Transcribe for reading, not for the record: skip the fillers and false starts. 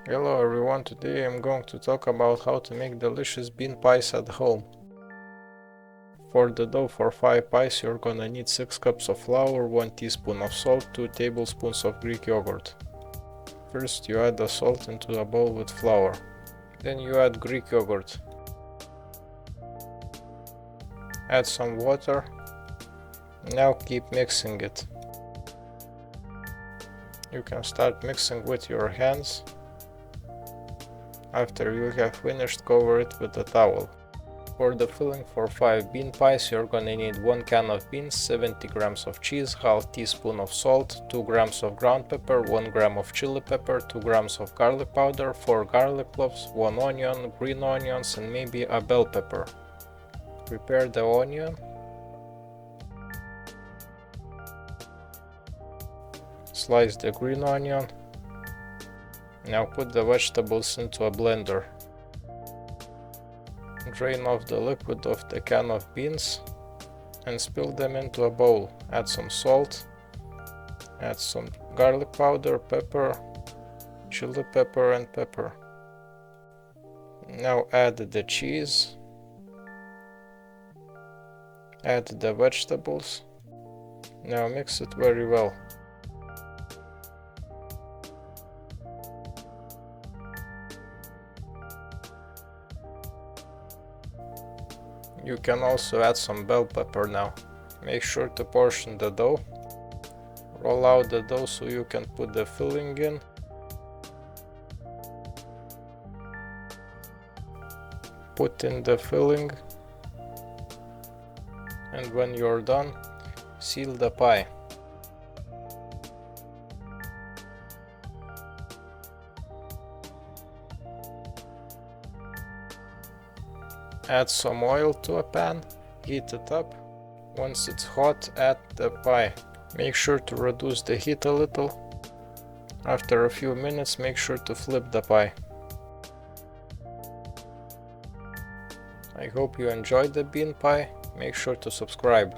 Hello everyone, today I'm going to talk about how to make delicious bean pies at home. For the dough for 5 pies you're gonna need 6 cups of flour, 1 teaspoon of salt, 2 tablespoons of Greek yogurt. First you add the salt into a bowl with flour. Then you add Greek yogurt. Add some water. Now keep mixing it. You can start mixing with your hands. After you have finished, cover it with a towel. For the filling for 5 bean pies, you're gonna need 1 can of beans, 70 grams of cheese, half teaspoon of salt, 2 grams of ground pepper, 1 gram of chili pepper, 2 grams of garlic powder, 4 garlic cloves, 1 onion, green onions, and maybe a bell pepper. Prepare the onion. Slice the green onion. Now put the vegetables into a blender. Drain off the liquid of the can of beans and spill them into a bowl. Add some salt, add some garlic powder, pepper, chili pepper and pepper. Now add the cheese, add the vegetables. Now mix it very well. You can also add some bell pepper now. Make sure to portion the dough. Roll out the dough so you can put the filling in. Put in the filling. And when you're done, seal the pie. Add some oil to a pan, heat it up. Once it's hot, add the pie. Make sure to reduce the heat a little. After a few minutes, make sure to flip the pie. I hope you enjoyed the bean pie. Make sure to subscribe.